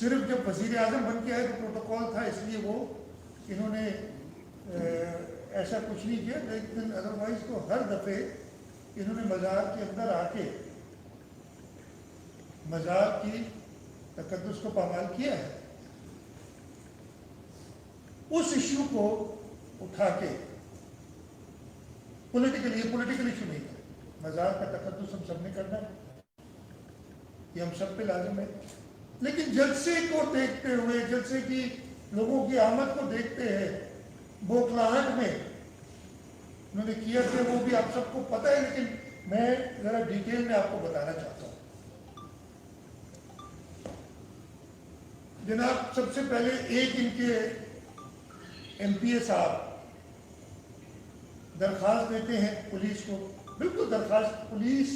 صرف جب وزیر اعظم بن کے آئے تو پروٹوکول تھا، اس لیے وہ انہوں نے ایسا کچھ نہیں کیا، لیکن ادروائز تو ہر دفعے انہوں نے مزار کے اندر آ کے مزار کی تقدس کو پامال کیا ہے۔ اس ایشو کو اٹھا کے پولیٹیکل ایشو نہیں ہے، مزار کا تقدس ہم سب نے کرنا ہے، یہ ہم سب پہ لازم ہے، لیکن جلسے کو دیکھتے ہوئے، جلسے کی لوگوں کی آمد کو دیکھتے ہیں، بوکھلاہٹ میں انہوں نے کیا کہ وہ بھی آپ سب کو پتہ ہے، لیکن میں ذرا ڈیٹیل میں آپ کو بتانا چاہتا ہوں۔ جناب سب سے پہلے ایک ان کے ایم پی اے صاحب درخواست دیتے ہیں پولیس کو، بالکل درخواست، پولیس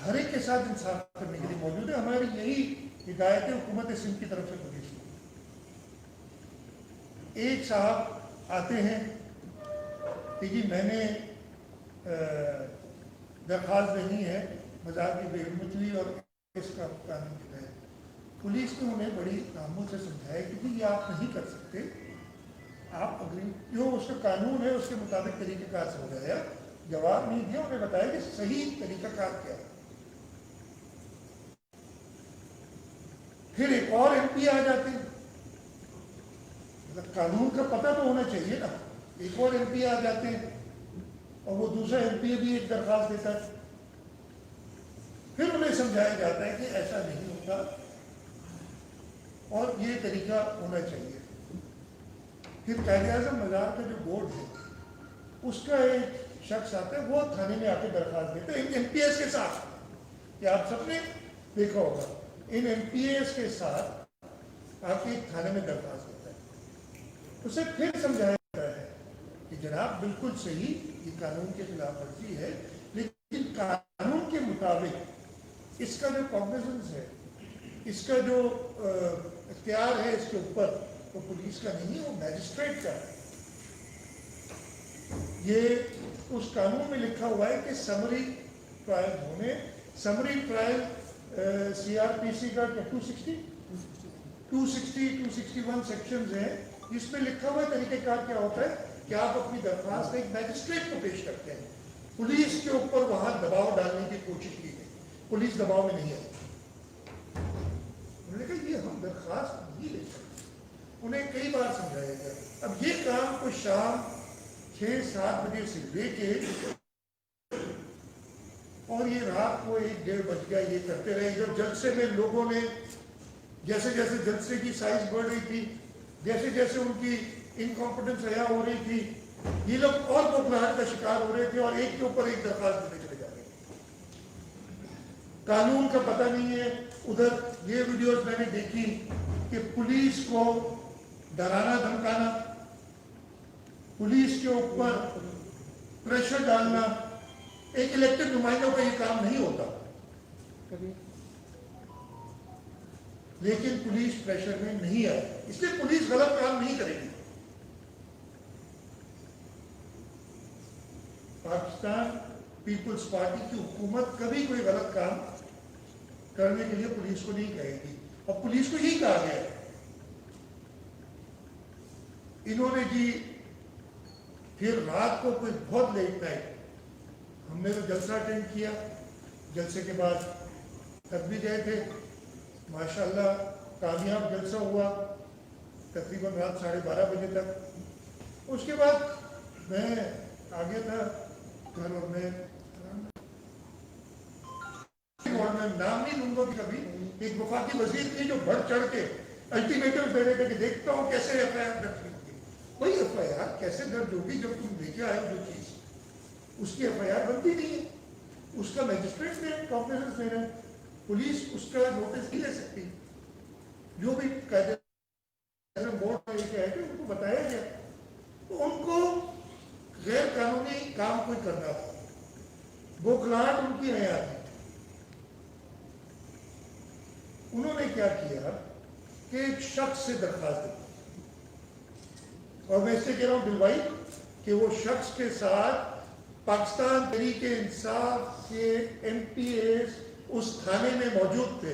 ہر ایک کے ساتھ انصاف کرنے کے لیے موجود ہے، ہماری یہی ہدایت ہے حکومت سندھ کی طرف سے پولیس کو۔ ایک صاحب آتے ہیں کہ جی میں نے درخواست دینی ہے مزار کی بے حرمتی اور اس کا قانون کے تحت۔ پولیس نے انہیں بڑی کاموں سے سمجھایا کہ جی یہ آپ نہیں کر سکتے، آپ جو اس کا قانون ہے اس کے مطابق طریقہ کار سمجھایا، جواب نہیں دیا، انہیں بتایا کہ صحیح طریقہ کار کیا ہے۔ پھر ایک اور ایم پی آ جاتے ہیں، مطلب قانون کا پتہ تو ہونا چاہیے نا، ایک اور ایم پی آ جاتے ہیں اور وہ دوسرا ایم پی بھی ایک درخواست دیتا ہے، پھر انہیں سمجھایا جاتا ہے کہ ایسا نہیں ہوتا اور یہ طریقہ ہونا چاہیے۔ پھر قائد اعظم مزار کا جو بورڈ ہے اس کا ایک شخص آتا ہے، وہ تھانے میں آ کے درخواست دیتا ہے ان ایم پی ایس کے ساتھ، کہ آپ سب نے دیکھا ہوگا ان ایم پی ایس کے ساتھ آپ کے تھانے میں درخواست دیتا ہے، اسے پھر سمجھایا جاتا ہے کہ جناب بالکل صحیح، یہ قانون کے خلاف ورزی ہے، لیکن قانون کے مطابق اس کا جو کاگنیزنس ہے، اس کا جو اختیار ہے اس کے اوپر، وہ پولیس کا نہیں ہے، وہ میجسٹریٹ کا ہے۔ یہ اس قانون میں لکھا ہوا ہے کہ سمری ٹرائل ہونے، summary trial C R P C کا 261 سیکشنز ہیں، جس میں لکھا ہوا طریقہ کار کیا ہوتا ہے کہ آپ اپنی درخواست ایک میجسٹریٹ کو پیش کرتے ہیں۔ پولیس کے اوپر وہاں دباؤ ڈالنے کی کوشش کی گئی، پولیس دباؤ میں نہیں آئی، انہوں نے کہا یہ ہم درخواست نہیں لے سکتے، انہیں کئی بار سمجھایا گیا۔ اب یہ کام کو شام 6-7 بجے سے لے کے اور یہ رات کو 1-1:30 بج گیا، یہ کرتے رہے۔ جب جلسے میں لوگوں نے جیسے جیسے جلسے کی سائز بڑھ رہی تھی، جیسے جیسے ان کی انکمپٹنس رہا ہو رہی تھی، یہ لوگ اور بھوکلاہٹ کا شکار ہو رہے تھے اور ایک کے اوپر ایک درخواست دیتے چلے جا رہے تھے۔ قانون کا پتہ نہیں ہے۔ ادھر یہ ویڈیوز میں نے دیکھی کہ پولیس کو ڈرانا دھمکانا، پولیس کے اوپر پریشر ڈالنا، ایک الیکٹڈ نمائندوں کا یہ کام نہیں ہوتا، لیکن پولیس پریشر میں نہیں آئی، اس لیے پولیس غلط کام نہیں کرے گی۔ پاکستان پیپلز پارٹی کی حکومت کبھی کوئی غلط کام کرنے کے لیے پولیس کو نہیں کہے گی، اور پولیس کو یہی کہا گیا ہے۔ انہوں نے جی پھر رات کو کوئی بہت لیٹ نائٹ، ہم نے تو جلسہ اٹینڈ کیا، جلسے کے بعد تب بھی گئے تھے، ماشاءاللہ کامیاب جلسہ ہوا تقریباً رات 12:30 بجے تک۔ اس کے بعد میں آگے تھا گھر، اور میں نام نہیں لوں گا کہ کبھی ایک وفاقی وزیر تھی جو بڑھ چڑھ کے الٹیمیٹم دے رہے تھے کہ دیکھتا ہوں کیسے ایف آئی آر درج ہوگی۔ وہی ایف آئی آر کیسے درج ہوگی جب تم لے کے آئے ہو جو چیز، اس کی ایف آئی آر بنتی نہیں ہے، اس کا میجسٹریٹ نے کاگنیزنس لینا ہے، پولیس اس کا نوٹس نہیں لے سکتی۔ جو بھی قاعدے بورڈ میں یہ کہہ کے ان کو بتایا گیا، تو ان کو غیر قانونی کام کوئی کرنا تھا، بوکھلاہٹ ان کی حیات ہے۔ انہوں نے کیا کیا کہ ایک شخص سے درخواست دی، اور میں اس سے کہہ رہا ہوں دل بھائی کہ وہ شخص کے ساتھ پاکستان تحریک انصاف کے ایم پی ایز اس تھانے میں موجود تھے،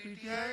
PTI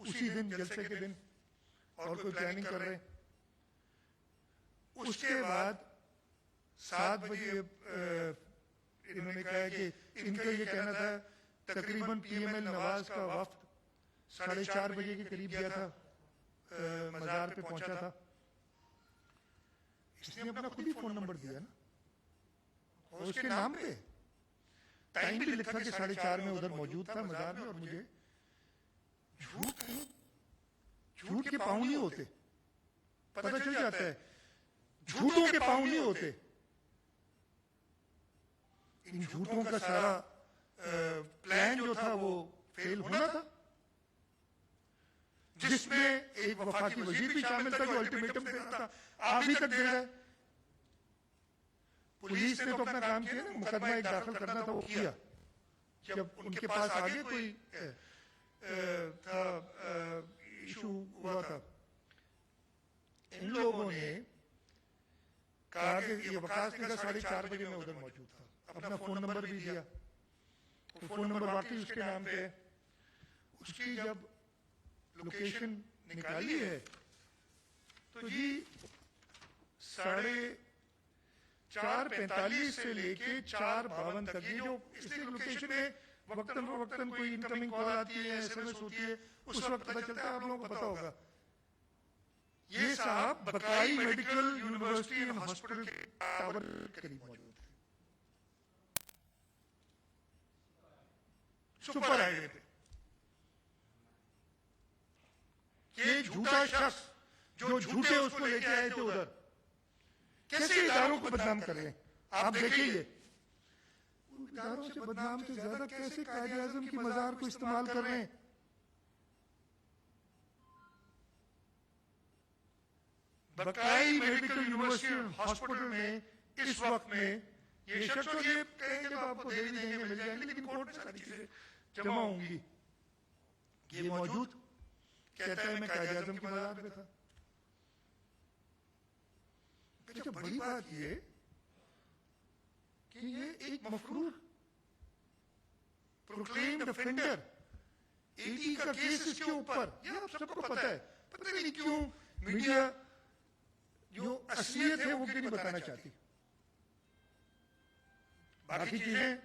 اسی دن جلسے کے دن اور کوئی پلاننگ کر رہے ہیں. اس کے بعد 7 بجے انہوں نے کہا ہے کہ ان کا یہ کہنا تھا تقریباً پی ایم ایل نواز کا وفد 4:30 بجے کے قریب گیا تھا, مزار پہ پہنچا تھا. اس نے اپنا خود ہی فون نمبر دیا نا, اور اس کے نام پہ ٹائم بھی لکھا کہ 4:30 میں ادھر موجود تھا مزار میں. اور مجھے جھوٹ کے پاؤں نہیں ہوتے, پتہ چل جاتا ہے جھوٹوں کے پاؤں نہیں ہوتے. ان جھوٹوں کا سارا پلان جو تھا وہ فیل ہونا تھا, جس میں ایک وفاقی وزیر بھی شامل تھا جو الٹیمیٹم دے رہا تھا, ابھی تک دے رہا ہے. پولیس نے تو اپنا کام کیا نا, مقدمہ ایک داخل کرنا تھا وہ کیا. جب ان کے پاس آگے کوئی تھا ایشو ہوا تھا, ان لوگوں نے کہا کہ یہ وقاص نے کہا 4:30 بجے میں ادھر موجود تھا, اپنا فون نمبر بھی دیا. وہ فون نمبر واقعی اس کے نام پہ ہے. اس کی جب لوکیشن نکالی ہے تو جی 4:45 سے لے کے 4:52 تک, یہ جو اس لیے لوکیشن ہے وقتاً فوقتاً کوئی انکمنگ کال آتی ہے, ایس ایم ایس ہوتی ہے, اس وقت پتہ چلتا ہے. آپ لوگوں کو پتا ہوگا یہ صاحب بقائی میڈیکل یونیورسٹی اینڈ ہاسپٹل کے ٹاور کے قریب موجود ہے, سپر ہائی وے پہ. یہ جھوٹا شخص جو جھوٹے اس کو لے کے آئے تھے ادھر, کیسے اداروں کو بدنام کر رہے ہیں آپ دیکھیں. یہ اداروں سے بدنام سے زیادہ کیسے قائد اعظم کی مزار کو استعمال کر رہے ہیں. بقائی میڈیکل یونیورسٹی ہاسپٹل میں اس وقت میں یہ شخص تو یہ کہیں گے تو آپ کو دے دیں گے, مل جائیں گے, لیکن کورٹ میں ساری چیزیں جمع ہوں گی. یہ موجود کہتا ہے میں قائد اعظم کی مزار پہ تھا. اچھا بڑی بات یہ کہ یہ ایک مفرور پروکلیم ڈیفینڈر ایٹی کا کیس اس کے اوپر, یہ آپ سب کو پتا ہے. پتہ نہیں کیوں میڈیا جو اصلیت ہے وہ بھی نہیں بتانا چاہتی. باقی چیزیں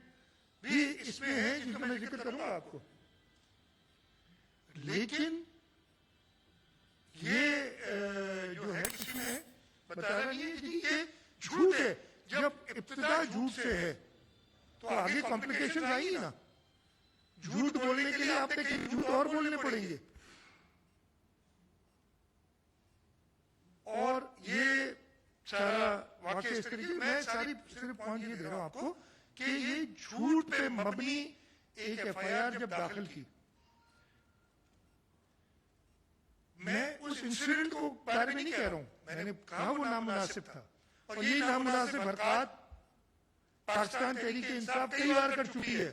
بھی اس میں ہیں جن کا میں ذکر کروں گا آپ کو, لیکن یہ جو ہے اس میں بتا رہا نہیں ہے کہ یہ جھوٹ ہے. جب ابتدا جھوٹ سے ہے تو آگے کمپلیکیشن آئیں گی نا. جھوٹ بولنے کے لیے آپ نے کئی جھوٹ اور بولنے پڑیں گے. اور یہ سارا واقعہ اس طریقے, میں ساری صرف پوائنٹ یہ دے رہا ہوں آپ کو کہ یہ جھوٹ پہ مبنی ایک ایف آئی آر جب داخل کی, میں اس انسیڈنٹ کو بارے میں نہیں کہہ رہا ہوں, میں نے کہا وہ نامناسب تھا, اور یہ نامناسب حرکات پاکستان تحریک انصاف کئی بار کر چکی ہے.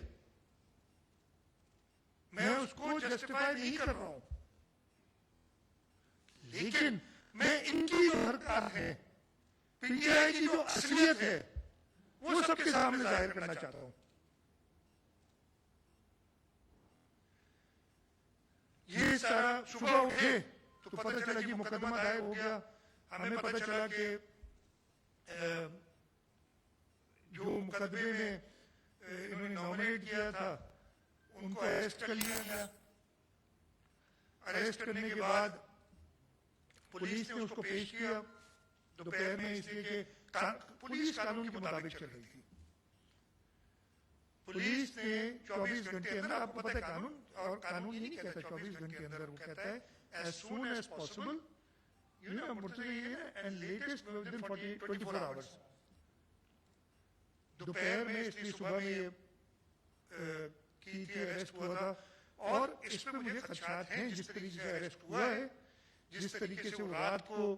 میں اس کو جسٹیفائی نہیں کر رہا ہوں, لیکن میں ان کی جو حرکات ہیں, پی ٹی آئی کی جو اصلیت ہے وہ سب کے سامنے ظاہر کرنا چاہتا ہوں. یہ سارا صبح اٹھے تو پتہ چلا کہ مقدمہ دائر ہو گیا. ہمیں پتہ چلا کہ جو مقدمے میں انہوں نے نامنیٹ کیا تھا ان کو اریسٹ کر لیا گیا. اریسٹ کرنے کے بعد پولیس نے اس کو پیش کیا دوپہر میں, اس لیے کہ پولیس قانون کے مطابق چل رہی تھی. پولیس نے 24 گھنٹے اندر, آپ کو پتہ ہے قانون, اور قانون یہ نہیں کہتا 24 گھنٹے اندر, وہ کہتا ہے as soon as possible, and latest within 24 hours. دوپہر میں, اس لیے صبح میں یہ کی تھی, اریسٹ ہوا تھا. اور اس پہ مجھے خدشات ہیں جس طریقے سے اریسٹ ہوا ہے, جس طریقے سے وہ رات کو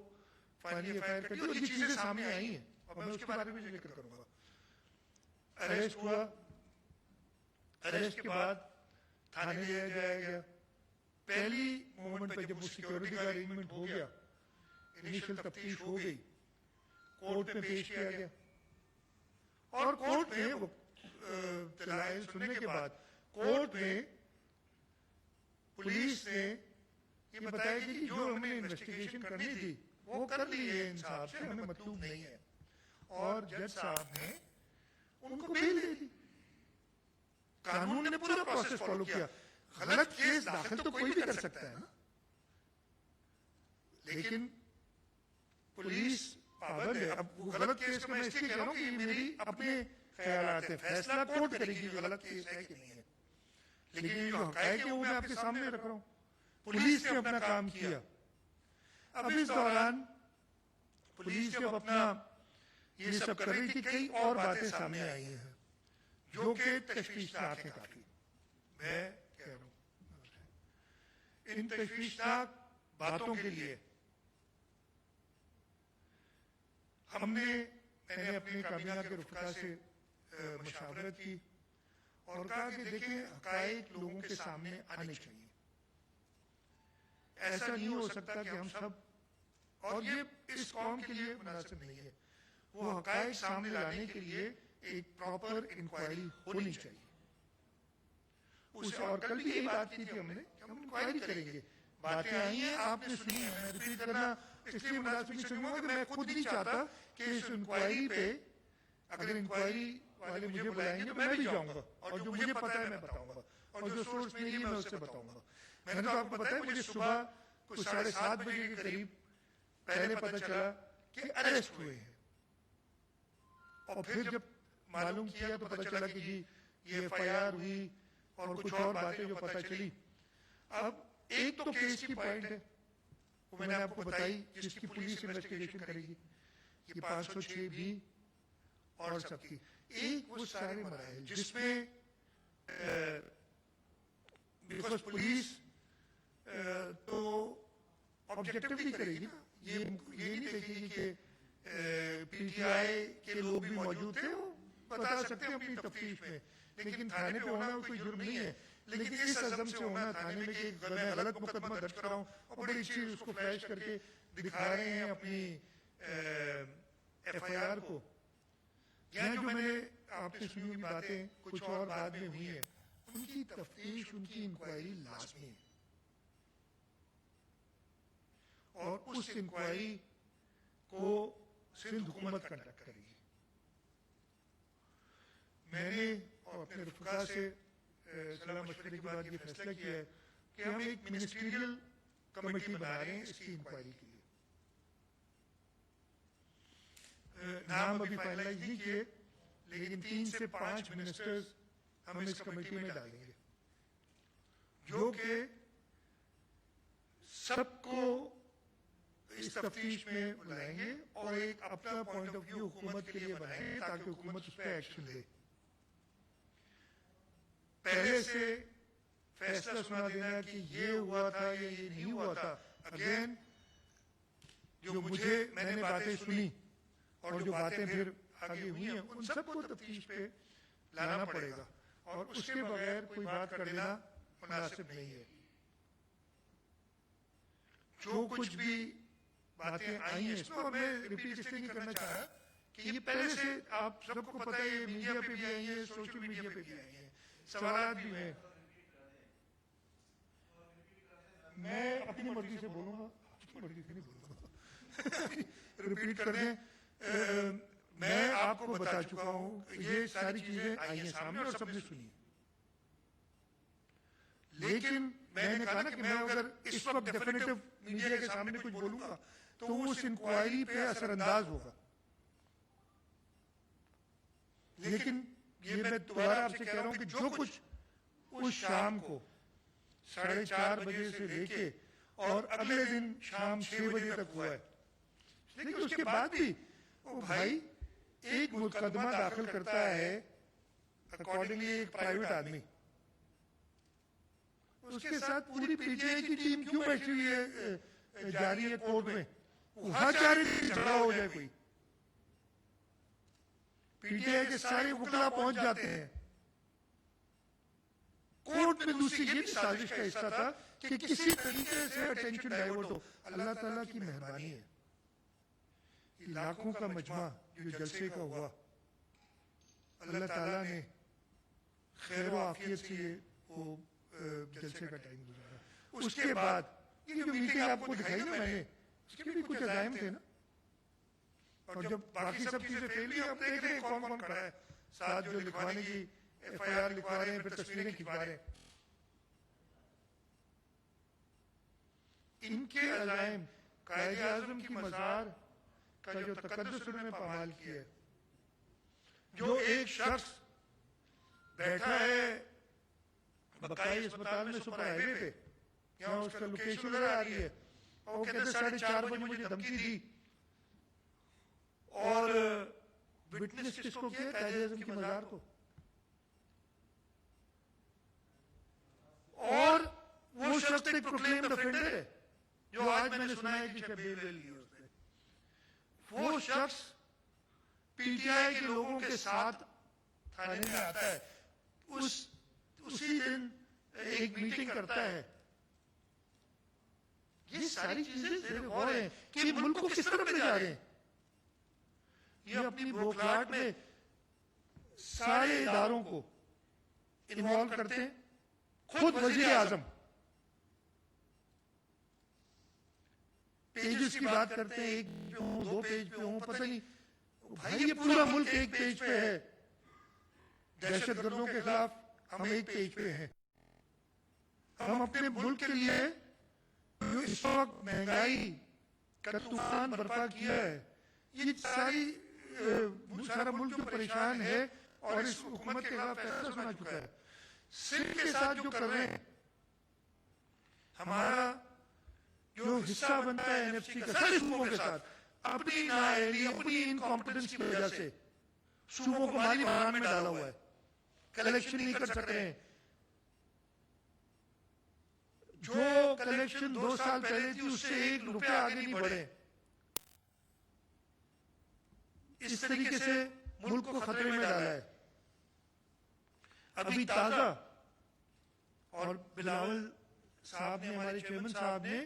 فائنلی ایف آئی آر کر دی, اور یہ چیزیں سامنے آئی ہیں, اور میں اس کے بارے میں ذکر کروں گا. اریسٹ ہوا, اریسٹ کے بعد تھانے لے جایا گیا. پہلی مومنٹ پہ جب وہ سیکیورٹی کا ارینجمنٹ ہو گیا, انیشل تفتیش ہو گئی, کورٹ میں پیش کیا گیا, اور کورٹ میں وہ دلائل سننے کے بعد کورٹ میں پولیس نے یہ بتایا کہ جو ہم نے انویسٹیگیشن کرنی تھی وہ کر لی ہے انصاف سے, ہمیں مطلوب نہیں ہے. اور جج صاحب نے ان کو بیل دے دی. قانون نے پورا پروسیس فالو کیا. غلط کیس داخل تو کوئی بھی کر سکتا ہے نا, لیکن پولیس پابند ہے. اب وہ غلط کیس کا میں اس لیے کہہ رہا ہوں کہ یہ میری اپنے خیالات ہیں, فیصلہ کورٹ کرے گی غلط کیس ہے کہ نہیں ہے, لیکن یہ جو حقائق ہے وہ میں آپ کے سامنے رکھ رہا ہوں. پولیس نے اپنا کام کیا. اب اس دوران پولیس جب اپنا یہ سب کر رہی تھی, کئی اور باتیں سامنے آئی ہیں جو کہ تشویشناک ہیں کافی. میں کہہ رہا ہوں ان تشویشناک باتوں کے لیے میں نے اپنی کابینہ کے رفقا سے مشاورت کی اور کہا کہ دیکھیں حقائق لوگوں کے سامنے آنے چاہیے. ایسا نہیں ہو سکتا کہ ہم سب, اور یہ اس قوم کے لیے مناسب نہیں ہے, وہ حقائق سامنے لانے کے لیے ایک پراپر انکوائری ہونی چاہیے. اور کل بھی یہی بات کی تھی ہم نے کہ ہم انکوائری کریں گے. باتیں آئی ہیں, آپ نے سنی ہے, میں ریپیٹ کرنا اس لیے مناسب نہیں سنوں گا کہ میں خود نہیں چاہتا کہ اس انکوائری پہ, اگر انکوائری والے مجھے بلائیں گے میں بھی جاؤں گا, اور جو مجھے پتا ہے میں بتاؤں گا, اور جو سورس میری ہے میں اس سے بتاؤں گا. میں نے تو آپ کو بتایا مجھے صبح کچھ 7:30 بجے کے قریب پہلے پتا چلا کہ اریسٹ ہوئے ہیں, اور پھر جب معلوم کیا تو پتا چلا کہ جی یہ FIR ہوئی اور کچھ اور باتیں جو پتا چلی. اب ایک تو کیس کی پوائنٹ ہے وہ میں نے آپ کو بتائی جس کی پولیس انویسٹیگیشن کرے گی, یہ 506 بھی اور سب کی. ایک وہ سارے مراحل جس میں بیکاز پولیس تو آبجیکٹیولی کرے گی نا, یہ نہیں دیکھے گی کہ PTI کے لوگ بھی موجود تھے, وہ بتا سکتے ہیں اپنی تفتیش میں, لیکن تھانے پہ ہونا کوئی جرم نہیں ہے. لیکن اس عزم سے ہونا تھانے میں کہ میں غلط مقدمہ درج کر رہا ہوں اور بڑی چیز اس کو فلیش کر کے دکھا رہے ہیں اپنی FIR کو. یہاں جو میں نے آپ نے سنی ہوئی باتیں کچھ اور بعد میں ہوئی ہیں, ان کی تفتیش, ان کی انکوائری لازمی ہے, اور اس انکوائری کو سندھ حکومت کنڈکٹ کرے گی. میں نے اور اپنے رفقا سے صلاح مشورے کے بعد یہ فیصلہ کیا ہے کہ ہم ایک منسٹریل کمیٹی بنا رہے ہیں اس کی انکوائری کے لیے. نام ابھی فائنلائز نہیں کیے, لیکن 3 سے 5 منسٹرز ہم اس کمیٹی میں ڈالیں گے جو کہ سب کو اس تفتیش میں بلائیں گے اور ایک اپنا پوائنٹ آف ویو حکومت کے لیے بنائیں گے تاکہ حکومت اس پہ ایکشن لے. پہلے سے فیصلہ سنا دینا کہ یہ ہوا تھا یا یہ نہیں ہوا تھا, اگین جو میں نے باتیں سنی اور جو باتیں پھر آگے ہوئی ہیں ان سب کو تفتیش پہ لانا پڑے گا, اور اس کے بغیر کوئی بات کر دینا مناسب نہیں ہے. جو کچھ بھی باتیں آئی ہیں اس میں, اور میں ریپیٹ اس لیے نہیں کرنا چاہ رہا کہ یہ پہلے سے آپ سب کو پتہ ہے, یہ میڈیا پہ بھی آئی ہیں, سوشل میڈیا پہ بھی آئی ہیں, سوالات بھی ہیں. میں اپنی مرضی سے بولوں گا, اپنی مرضی سے نہیں بولوں گا. ریپیٹ کر دیں, میں آپ کو بتا چکا ہوں یہ ساری چیزیں آئی ہیں سامنے اور سب نے سنی, لیکن میں نے کہا نا کہ میں اگر اس وقت ڈیفینیٹو میڈیا کے سامنے کچھ بولوں گا تو وہ اس انکوائری پہ اثر انداز ہوگا. لیکن یہ میں دوبارہ آپ سے کہہ رہا ہوں کہ جو کچھ اس شام کو 4:30 بجے سے لے کے اور اگلے دن شام 6 بجے تک ہوا ہے, لیکن اس کے بعد بھی وہ بھائی ایک مقدمہ داخل کرتا ہے اکارڈنگلی ایک پرائیویٹ آدمی, اس کے ساتھ پوری PTI کی ٹیم کیوں بیٹھی ہوئی ہے جا رہی ہے کورٹ میں, وہاں چاہ رہی تھی جھگڑا ہو جائے کوئی, PTI کے سارے وکلا پہنچ جاتے ہیں کورٹ میں. دوسری یہ بھی سازش کا حصہ تھا کہ کسی طریقے سے اٹینشن ڈائیورٹ ہو. اللہ تعالیٰ کی مہربانی ہے, لاکھوں کا مجمع جو جلسے کا ہوا, اللہ تعالیٰ نے خیر و عافیت سے وہ جلسے کا ٹائم گزارا. اس کے بعد یہ جو میٹنگ آپ کو دکھائی نا میں نے، اس کے بھی کچھ عزائم تھے نا، اور جب باقی سب چیزیں فیل ہوئی، اب دیکھ رہے ہیں کون کون کھڑا ہے ساتھ جو لکھوانے کی FIR لکھوا رہے ہیں، پھر تصویریں کھنچوا رہے ہیں. ان کے عزائم، قائد اعظم کی مزار کا جو تقدس انہوں نے پامال کیا ہے، جو ایک شخص بیٹھا ہے بقائی اسپتال میں سپر ہائی وے پہ، یہاں اس کا لوکیشن نظر آ رہی ہے، اور وہ کہتے 4:30 بجے مجھے دھمکی دی، اور وٹنس کس کو کیا؟ قائد اعظم کی مزار کو. اور وہ شخص ایک پروکلیمڈ افینڈر ہے، جو آج میں نے سنا ہے کہ شاید بیل لی ہے اس نے. وہ شخص PTI کے لوگوں کے ساتھ تھانے میں آتا ہے، اسی دن ایک میٹنگ کرتا ہے. یہ ساری چیزیں زیر غور ہیں کہ ملک کو کس طرف لے جا رہے ہیں. یہ اپنی بوکھلاہٹ میں سارے اداروں کو انوالو کرتے ہیں. خود وزیر اعظم پیجز کی بات کرتے ہیں، 1 پہ ہوں 2 پیج پہ ہوں، پتہ نہیں بھائی یہ پورا ملک 1 پیج پہ ہے. دہشت گردوں کے خلاف ہم 1 پیج پہ ہیں. ہم اپنے ملک کے لیے جو اس وقت مہنگائی کا طوفان برپا کیا ہے، یہ سارا ملک جو پریشان ہے اور اس حکومت کے خلاف فیصلہ سنا چکا ہے. سندھ کے ساتھ جو کر رہے ہیں، ہمارا جو حصہ بنتا ہے NFC کا سارے صوبوں کے ساتھ، اپنی نااہلی، اپنی انکمپیٹنس کی وجہ سے صوبوں کو مالی بحران میں ڈالا ہوا ہے. کلیکشن نہیں کر سک رہے ہیں. جو کلیکشن 2 سال پہلے تھی اس سے 1 روپیہ آگے نہیں بڑھے. اس طریقے سے ملک کو خطرے میں ڈالا ہے. ابھی تازہ، اور بلاول صاحب نے، ہمارے چیئرمین صاحب نے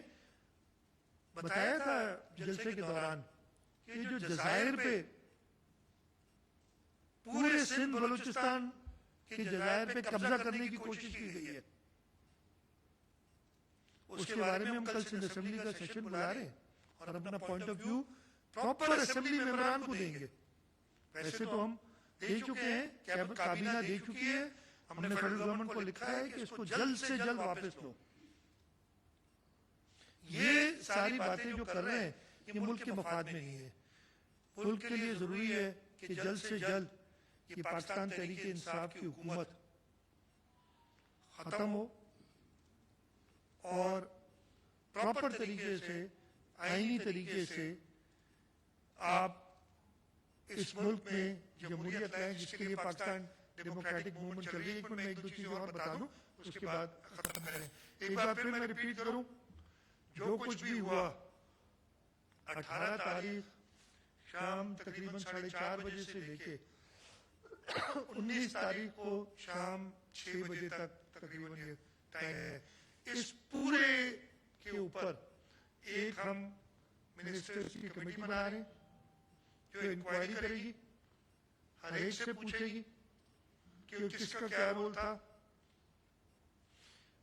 بتایا تھا جلسے کے دوران کہ جو جزائر پہ، پورے سندھ بلوچستان کے جزائر پہ قبضہ کرنے کی کوشش کی گئی ہے، اس کے بارے میں ہم کل سندھ اسمبلی کا سیشن بلا رہے ہیں اور اپنا point of view proper assembly ممبران کو دیں گے. ویسے تو ہم دے چکے ہیں، کابینہ دے چکی ہے، ہم نے فیڈرل گورنمنٹ کو لکھا ہے کہ اس کو جلد سے جلد واپس لو. یہ ساری باتیں جو کر رہے ہیں یہ ملک کے مفاد میں نہیں ہے. ملک کے لیے ضروری ہے کہ جلد سے جلد یہ پاکستان تحریک انصاف کی حکومت ختم ہو، اور پراپر طریقے سے، آئینی طریقے سے آپ اس ملک میں جمہوریت لائیں، جس کے لیے پاکستان ڈیموکریٹک موومنٹ چل رہی ہے. ایک منٹ میں 1-2 چیزیں اور بتا دوں، اس کے بعد ختم کریں. ایک بار پھر میں ریپیٹ کروں، جو کچھ بھی ہوا 18 تاریخ شام تقریباً 4:30 بجے سے لے کے 19 تاریخ کو شام 6 بجے تک تقریباً یہ ٹائم ہے. اس پورے کے اوپر ایک ہم منسٹرز کی کمیٹی بنا رہے ہیں جو انکوائری کرے گی، ہر ایک سے پوچھے گی کہ کس کا کیا رول تھا.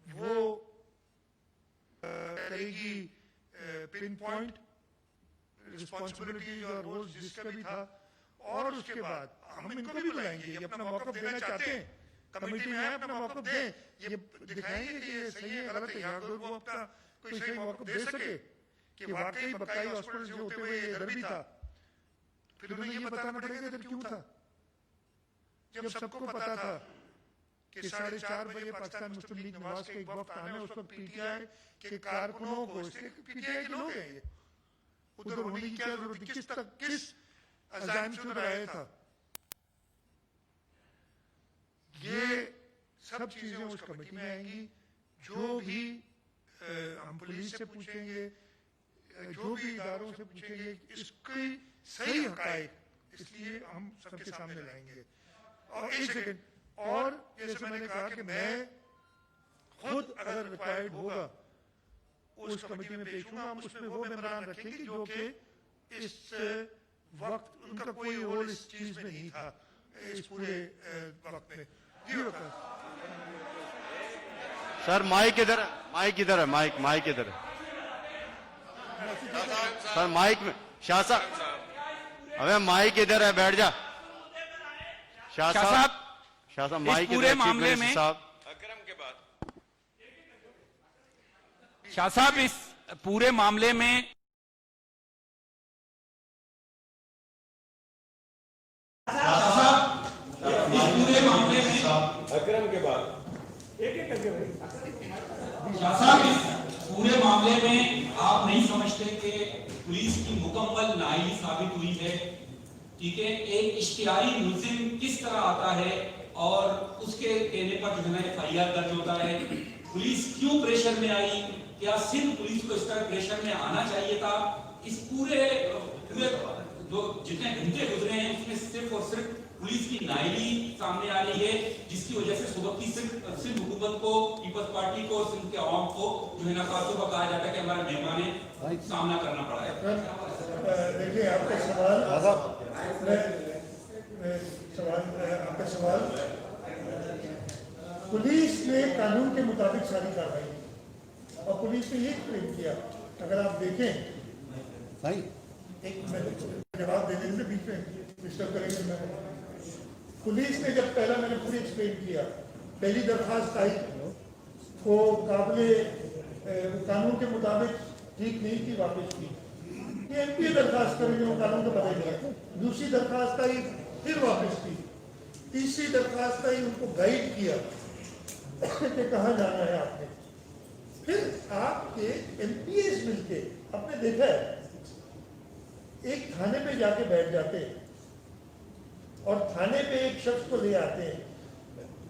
وہ کرے گی پن پوائنٹ رسپانسبلٹیز اور رول جس کا بھی تھا، اور اس کے بعد ہم ان کو بھی بلائیں گے. یہ اپنا موقف دینا چاہتے ہیں، کمیٹی میں اپنا موقف دیں، یہ دکھائیں گے کہ یہ صحیح ہے غلط ہے. یہاں اگر وہ اپنا کوئی صحیح موقف دے سکے کہ واقعی بقائی ہاسپٹل سے ہوتے ہوئے یہ ادھر بھی تھا، پھر انہیں یہ بتانا پڑے گا ادھر کیوں تھا، جب سب کو پتا تھا کہ 4:30 بجے پاکستان مسلم لیگ نواز کا ایک وفد آنا ہے. اس وقت PTI کے کارکنوں کو، PTI کے لوگ ہیں، یہ ادھر ہونے کی کیا ضرورت تھی، کس عزائم سے ادھر آیا تھا. یہ سب چیزیں اس کمیٹی میں آئیں گی. جو بھی ہم پولیس سے پوچھیں گے، جو بھی اداروں سے پوچھیں گے، اس کی صحیح حقائق اس لیے ہم سب کے سامنے لائیں گے. اور ایک سیکنڈ اور، جیسے میں نے کہا کہ میں خود اگر ریکوائرڈ ہوگا اس کمیٹی میں پیش ہوں گا. ہم اس میں وہ ممبران رکھیں گے جو کہ اس وقت ان کا کوئی رول اس چیز میں نہیں تھا اس پورے وقت میں. جی سر مائک ادھر ہے، مائک ادھر ہے، مائک ادھر ہے. سر مائک میں شاہ صاحب، ابے مائک ادھر ہے، بیٹھ جا شاہ صاحب، شاہ صاحب مائک پورے معاملے میں اکرم کے بعد شاہ صاحب اس پورے معاملے میں اکرم کے بعد شاہ صاحب اس پورے معاملے میں آپ نہیں سمجھتے کہ پولیس کی مکمل نااہلی ثابت ہوئی ہے؟ ٹھیک ہے، ایک اشتہاری ملزم کس طرح آتا ہے اور اس کے کہنے پر جو ہے نا FIR درج ہوتا ہے؟ پولیس کیوں پریشر میں آئی؟ کیا صرف پولیس کو اس طرح پریشر میں آنا چاہیے تھا؟ اس پورے جتنے گھنٹے گزرے ہیں اس میں صرف اور صرف پولیس کی نااہلی سامنے آ رہی ہے، جس کی وجہ سے صبح کی صرف حکومت کو، پیپلز پارٹی کو، سندھ کے عوام کو جو ہے نا خاصوں کا کہا جاتا ہے کہ ہمارے مہمان سامنا کرنا پڑا ہے۔ دیکھیے آپ کا سوال پولیس نے قانون کے مطابق ساری کارروائی کی اور پولیس نے یہ کلیم کیا، اگر آپ دیکھیں ایک جواب دینے سے بیچ میں ڈسٹرب کریں گے، پولیس نے جب پہلا میں نے پوری ایکسپلین کیا، پہلی درخواست آئی وہ قابل قانون کے مطابق ٹھیک نہیں تھی، واپس کی، یہ MP درخواست کریں گے وہ قانون کا پتہ چلا، دوسری درخواست آئی پھر واپس کی، تیسری درخواست آئی ان کو گائیڈ کیا کہ کہاں جانا ہے آپ نے، پھر آپ کے MPs مل کے آپ نے دیکھا ہے ایک تھانے پہ جا کے بیٹھ جاتے ہیں اور تھانے پہ ایک شخص کو لے آتے ہیں۔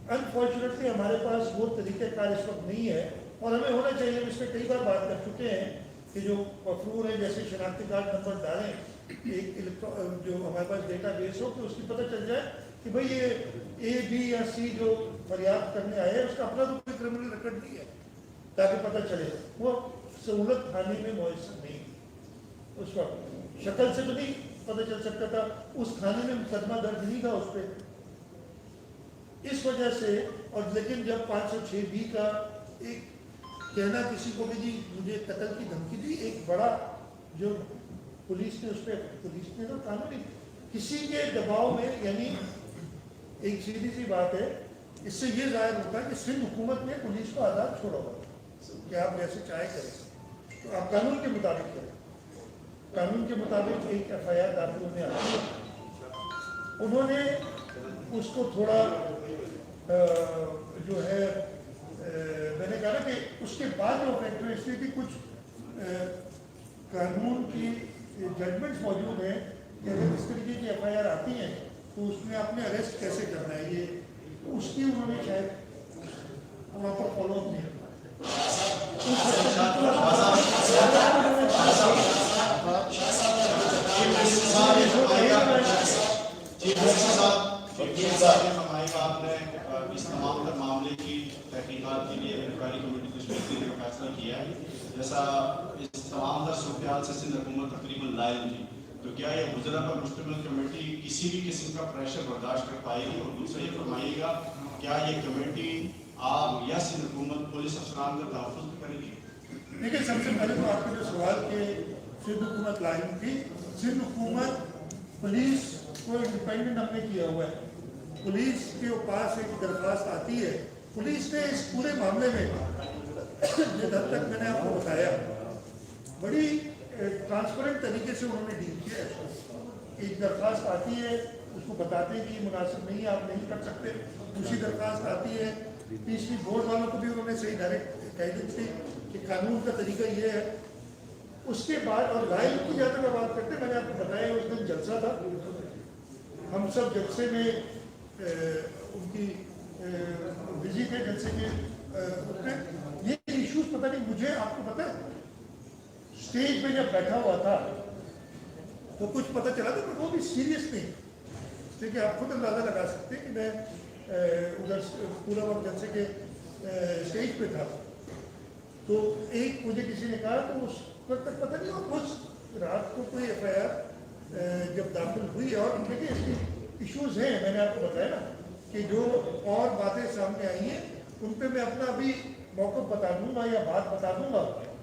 انفارچونیٹلی ہمارے پاس وہ طریقہ کار اس وقت نہیں ہے اور ہمیں ہونا چاہیے، ہم اس میں کئی بار بات کر چکے ہیں کہ جو مفرور ہے جیسے شناختی کارڈ نمبر ڈالیں، ایک جو ہمارے پاس ڈیٹا بیس ہو کہ اس کی پتہ چل جائے کہ بھئی یہ A B یا C جو فریاد کرنے آئے اس کا اپنا تو کوئی کرمنل ریکارڈ نہیں ہے، تاکہ پتہ چلے۔ وہ سہولت تھانے میں میسر نہیں، اس وقت شکل سے تو نہیں پتہ چل سکتا تھا، اس تھانے میں مقدمہ درج نہیں تھا اس پہ، اس وجہ سے۔ اور لیکن جب 506B کا ایک کہنا کسی کو بھی جی مجھے قتل کی دھمکی دی، ایک بڑا جو پولیس نے اس پہ، پولیس نے تو قانونی کسی کے دباؤ میں، یعنی ایک سیدھی سی بات ہے، اس سے یہ ظاہر ہوتا ہے کہ سندھ حکومت نے پولیس کو آزاد چھوڑا ہوا کہ آپ جیسے چاہے کریں، تو آپ قانون کے مطابق کریں، قانون کے مطابق ایک FIR داخل ہونے آتی ہے، انہوں نے اس کو تھوڑا جو ہے میں نے کہا نا کہ اس کے بعد جو فیکٹر اس لیے کہ کچھ قانون کی ججمنٹس موجود ہیں کہ اگر اس طریقے کی FIR آتی ہیں تو اس میں آپ نے اریسٹ کیسے کرنا ہے، یہ اس کی انہوں نے شاید پراپر فالو اپ نہیں کرنا۔ آپ نے اس تمام تر معاملے کی تحقیقات کے لیے انکوائری کمیٹی تشکیل دینے کا فیصلہ کیا ہے، جیسا اس تمام تر صورتحال سے سندھ حکومت تقریباً لائل تھی، تو کیا یہ حضرہ پر مشتمل کمیٹی کسی بھی قسم کا پریشر برداشت کر پائے گی؟ اور دوسرا یہ فرمائیے گا کیا یہ کمیٹی آپ یا سندھ حکومت پولیس افسران کا تحفظ بھی کرے گی؟ دیکھیں سب سے پہلے تو آپ کے جو سوال کہ سندھ حکومت لائن تھی، سندھ حکومت پولیس کو انڈیپینڈنٹ ہم نے کیا ہوا ہے، پولیس کے پاس ایک درخواست آتی ہے، پولیس نے اس پورے معاملے میں جس حد تک میں نے آپ کو بتایا بڑی ٹرانسپیرنٹ طریقے سے انہوں نے ڈیل کیا ہے۔ ایک درخواست آتی ہے، اس کو بتاتے ہیں کہ یہ مناسب نہیں ہے، آپ نہیں کر سکتے، دوسری درخواست آتی ہے، تیسری بورڈ والوں کو بھی انہوں نے صحیح ڈائریکٹ گائیڈنس دی کہ قانون کا طریقہ یہ ہے۔ اس کے بعد اور رائے کی جہاں تک بات کرتے ہیں، میں نے آپ کو بتایا اس دن جلسہ تھا، ہم سب جلسے میں ان کی بزی تھے جلسے کے اس میں یہ ایشوز پتہ نہیں مجھے، آپ کو پتہ ہے اسٹیج پہ جب بیٹھا ہوا تھا تو کچھ پتہ چلا تھا، وہ بھی سیریس نہیں، کیونکہ آپ خود اندازہ لگا سکتے ہیں کہ میں ادھر پورا وقت جلسے کے اسٹیج پہ تھا، تو ایک مجھے کسی نے کہا تو اس وقت تک پتہ نہیں، اور اس رات کو کوئی FIR جب داخل ہوئی، اور دیکھیے اس کی ایشوز ہیں، میں نے آپ کو بتایا نا کہ جو اور باتیں سامنے آئی ہیں ان پہ میں اپنا ابھی موقف بتا دوں گا یا بات بتا دوں گا،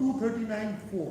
239(4)